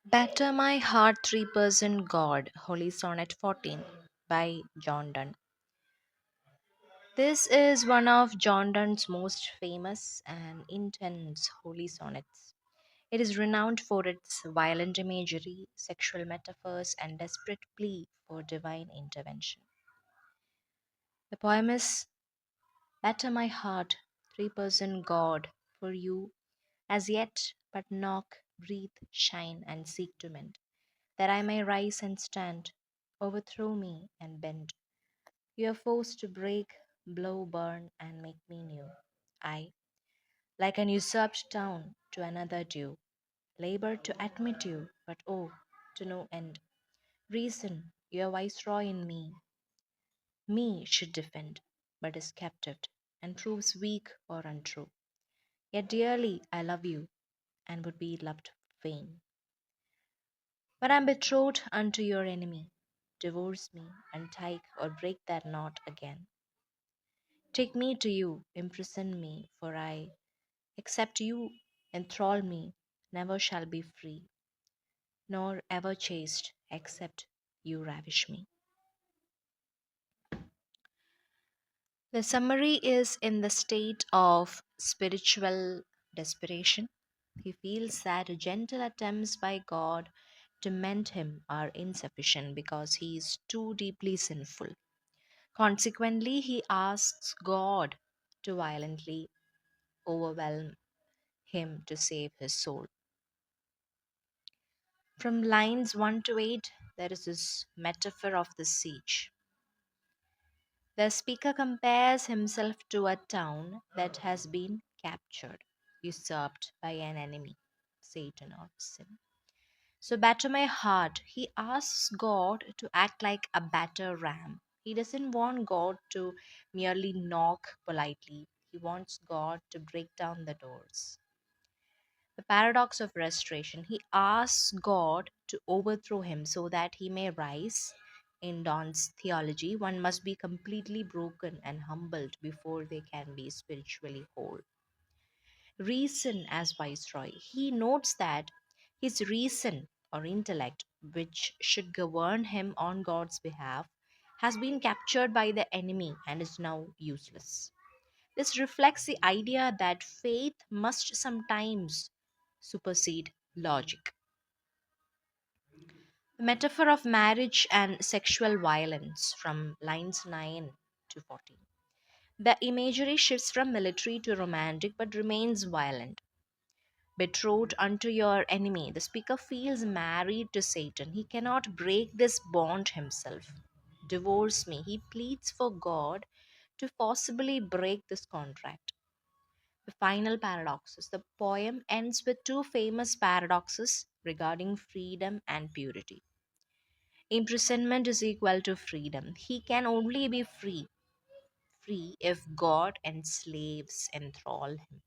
Batter My Heart 3% God, Holy Sonnet 14 by John Donne. This is one of John Donne's most famous and intense holy sonnets. It is renowned for its violent imagery, sexual metaphors, and desperate plea for divine intervention. The poem is Batter my heart, 3% God, for you, as yet but knock, breathe, shine, and seek to mend, that I may rise and stand. Overthrow me and bend. You are forced to break, blow, burn, and make me new. I, like an usurped town, to another due, labor to admit you, but oh, to no end. Reason, your viceroy in me should defend, but is captive, and proves weak or untrue. Yet dearly I love you, and would be loved vain. But I am betrothed unto your enemy. Divorce me, and take or break that knot again. Take me to you, imprison me, for I, except you enthrall me, never shall be free, nor ever chaste, except you ravish me. The summary is in the state of spiritual desperation. He feels that gentle attempts by God to mend him are insufficient because he is too deeply sinful. Consequently, he asks God to violently overwhelm him to save his soul. From lines 1 to 8, there is this metaphor of the siege. The speaker compares himself to a town that has been captured, usurped by an enemy, Satan or sin. So, batter my heart, he asks God to act like a batter ram. He doesn't want God to merely knock politely, he wants God to break down the doors. The paradox of restoration. He asks God to overthrow him so that he may rise. In Don's theology, one must be completely broken and humbled before they can be spiritually whole. Reason as viceroy. He notes that his reason or intellect, which should govern him on God's behalf, has been captured by the enemy and is now useless. This reflects the idea that faith must sometimes supersede logic. The metaphor of marriage and sexual violence from lines 9 to 14. The imagery shifts from military to romantic but remains violent. Betrothed unto your enemy, the speaker feels married to Satan. He cannot break this bond himself. Divorce me. He pleads for God to possibly break this contract. The final paradoxes. The poem ends with two famous paradoxes regarding freedom and purity. Imprisonment is equal to freedom. He can only be free if God enthrall him.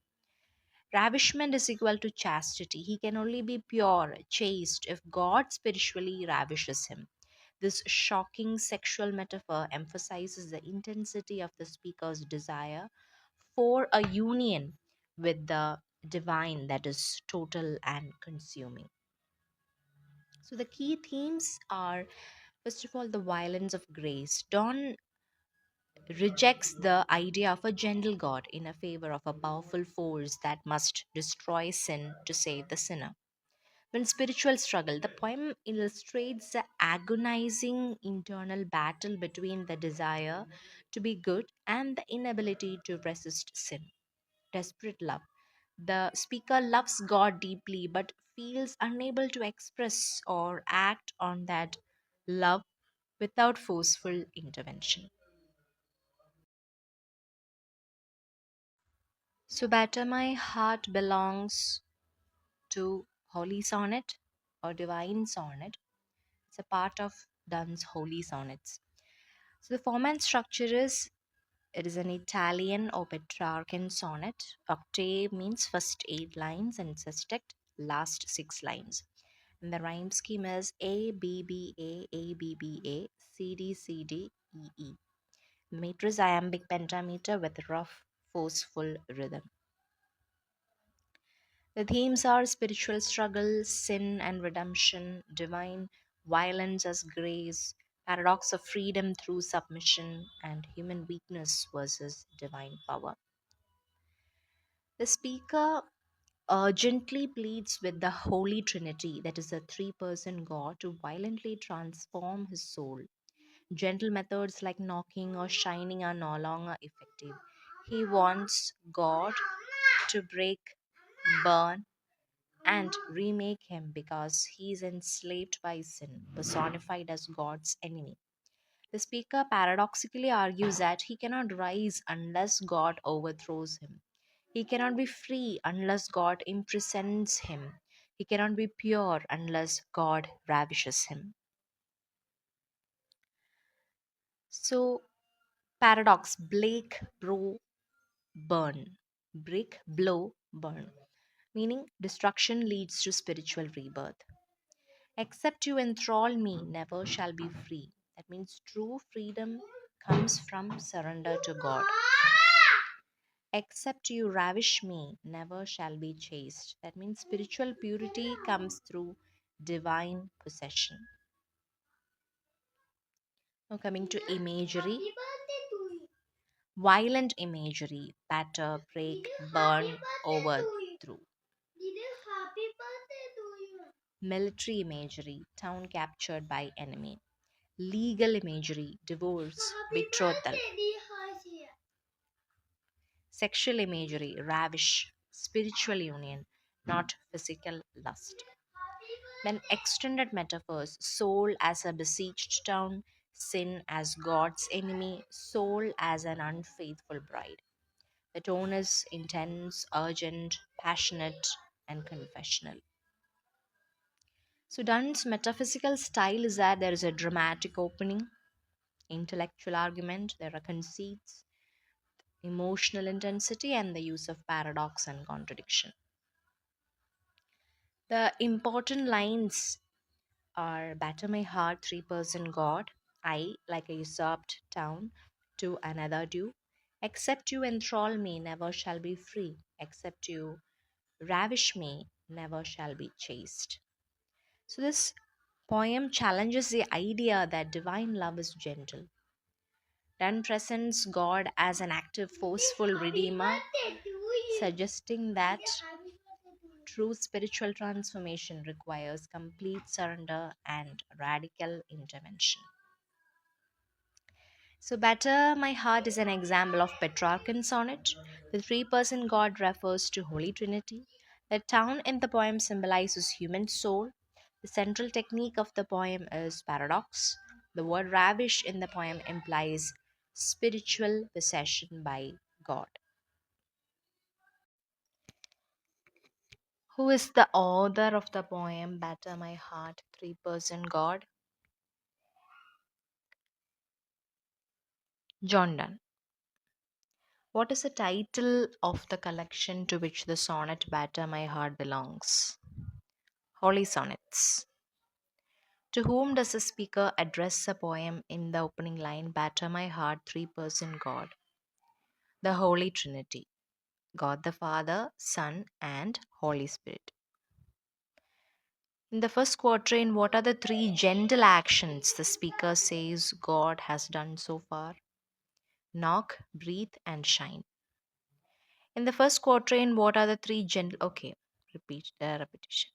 Ravishment is equal to chastity. He can only be pure, chaste, if God spiritually ravishes him. This shocking sexual metaphor emphasizes the intensity of the speaker's desire for a union with the divine that is total and consuming. So, the key themes are first of all, the violence of grace. Don rejects the idea of a gentle God in a favor of a powerful force that must destroy sin to save the sinner. When spiritual struggle, the poem illustrates the agonizing internal battle between the desire to be good and the inability to resist sin. Desperate love. The speaker loves God deeply but feels unable to express or act on that love without forceful intervention. So, Batter My Heart belongs to Holy Sonnet or Divine Sonnet. It's a part of Donne's Holy Sonnets. So, the form and structure is it is an Italian or Petrarchan sonnet. Octave means first 8 lines and sestet last 6 lines. And the rhyme scheme is A B B A A B B A C D C D E E. Meter is iambic pentameter with rough, forceful rhythm. The themes are spiritual struggle, sin and redemption, divine violence as grace, paradox of freedom through submission, and human weakness versus divine power. The speaker urgently pleads with the Holy Trinity, that is, a three person God, to violently transform his soul. Gentle methods like knocking or shining are no longer effective. He wants God to break, burn, and remake him because he is enslaved by sin, personified as God's enemy. The speaker paradoxically argues that he cannot rise unless God overthrows him. He cannot be free unless God imprisons him. He cannot be pure unless God ravishes him. So, paradox burn. Break, blow, burn. Meaning, destruction leads to spiritual rebirth. Except you enthrall me, never shall be free. That means true freedom comes from surrender to God. Except you ravish me, never shall be chaste. That means spiritual purity comes through divine possession. Now, coming to imagery, violent imagery, batter, break, burn, overthrow. Military imagery, town captured by enemy. Legal imagery, divorce, betrothal. Sexual imagery, ravish, spiritual union, not physical lust. Then extended metaphors, soul as a besieged town, sin as God's enemy, soul as an unfaithful bride. The tone is intense, urgent, passionate, and confessional. So Dunn's metaphysical style is that there is a dramatic opening, intellectual argument, there are conceits, emotional intensity, and the use of paradox and contradiction. The important lines are batter my heart, three-person God, I, like a usurped town, to another due. Except you enthrall me, never shall be free. Except you ravish me, never shall be chaste. So, this poem challenges the idea that divine love is gentle. Then presents God as an active, forceful redeemer, suggesting that true spiritual transformation requires complete surrender and radical intervention. So, Better My Heart is an example of Petrarchan sonnet. The three-person God refers to Holy Trinity. The town in the poem symbolizes human soul. The central technique of the poem is paradox. The word ravish in the poem implies spiritual possession by God. Who is the author of the poem Better My Heart, Three-Person God? John Donne. What is the title of the collection to which the sonnet Batter My Heart belongs? Holy Sonnets. To whom does the speaker address a poem in the opening line Batter My Heart, three-person God? The Holy Trinity, God the Father, Son, and Holy Spirit. In the first quatrain, what are the three gentle actions the speaker says God has done so far? Knock, breathe, and shine. In the first quatrain, what are the three gentle. Okay, repetition.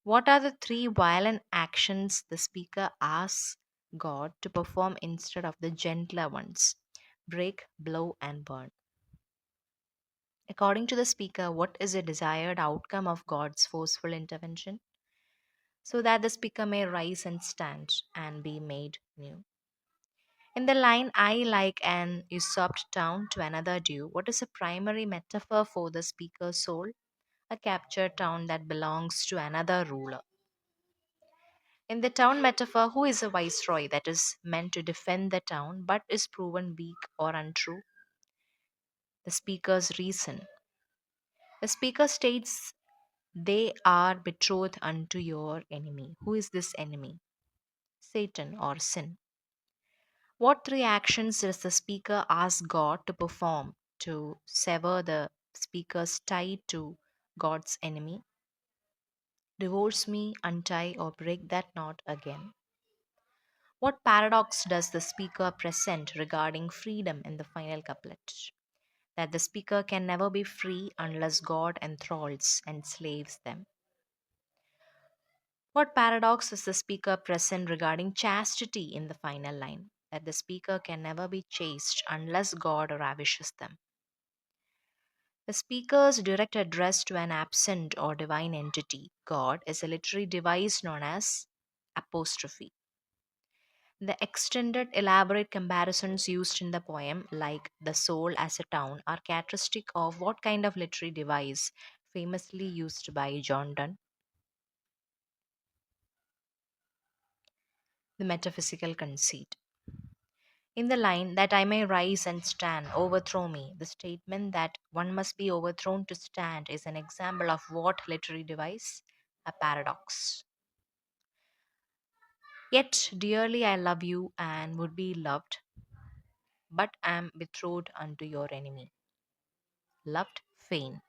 What are the three violent actions the speaker asks God to perform instead of the gentler ones? Break, blow, and burn. According to the speaker, what is the desired outcome of God's forceful intervention? So that the speaker may rise and stand and be made new. In the line, I like an usurped town to another due, what is a primary metaphor for the speaker's soul? A captured town that belongs to another ruler. In the town metaphor, who is a viceroy that is meant to defend the town but is proven weak or untrue? The speaker's reason. The speaker states they are betrothed unto your enemy. Who is this enemy? Satan or sin. What three actions does the speaker ask God to perform to sever the speaker's tie to God's enemy? Divorce me, untie, or break that knot again. What paradox does the speaker present regarding freedom in the final couplet? That the speaker can never be free unless God enthralls and slaves them. What paradox does the speaker present regarding chastity in the final line? That the speaker can never be chaste unless God ravishes them. The speaker's direct address to an absent or divine entity, God, is a literary device known as apostrophe. The extended, elaborate comparisons used in the poem, like the soul as a town, are characteristic of what kind of literary device famously used by John Donne? The metaphysical conceit. In the line, that I may rise and stand, overthrow me, the statement that one must be overthrown to stand is an example of what literary device? A paradox. Yet dearly I love you and would be loved, but am betrothed unto your enemy. Loved fain.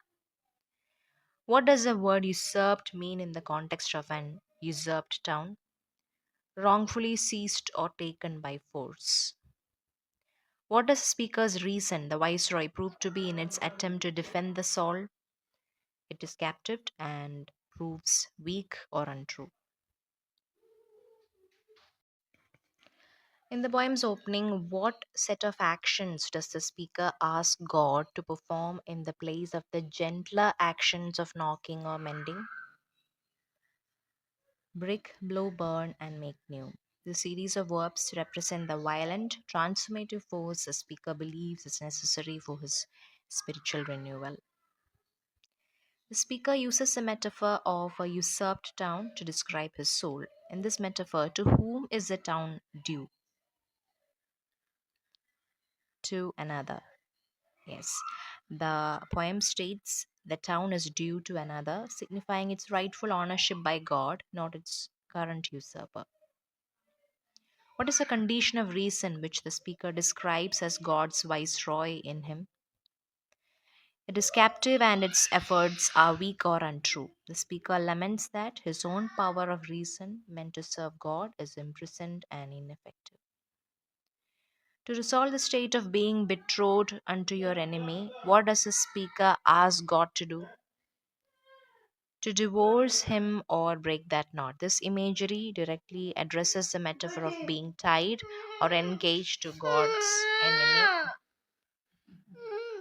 What does the word usurped mean in the context of an usurped town? Wrongfully seized or taken by force. What does the speaker's reason, the viceroy, prove to be in its attempt to defend the soul? It is captive and proves weak or untrue. In the poem's opening, what set of actions does the speaker ask God to perform in the place of the gentler actions of knocking or mending? Brick, blow, burn, and make new. The series of verbs represent the violent, transformative force the speaker believes is necessary for his spiritual renewal. The speaker uses the metaphor of a usurped town to describe his soul. In this metaphor, to whom is the town due? To another. Yes. The poem states the town is due to another, signifying its rightful ownership by God, not its current usurper. What is a condition of reason which the speaker describes as God's viceroy in him? It is captive and its efforts are weak or untrue. The speaker laments that his own power of reason, meant to serve God, is imprisoned and ineffective. To resolve the state of being betrothed unto your enemy, what does the speaker ask God to do? To divorce him or break that knot. This imagery directly addresses the metaphor of being tied or engaged to God's enemy,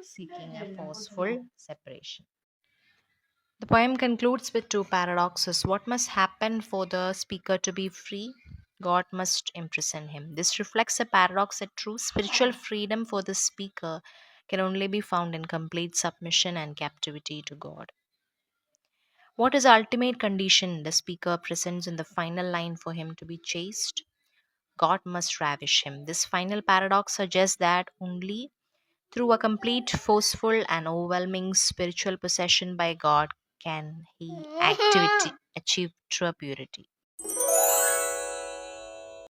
seeking a forceful separation. The poem concludes with two paradoxes. What must happen for the speaker to be free? God must imprison him. This reflects a paradox that true spiritual freedom for the speaker can only be found in complete submission and captivity to God. What is the ultimate condition the speaker presents in the final line for him to be chaste? God must ravish him. This final paradox suggests that only through a complete, forceful, and overwhelming spiritual possession by God can he achieve true purity.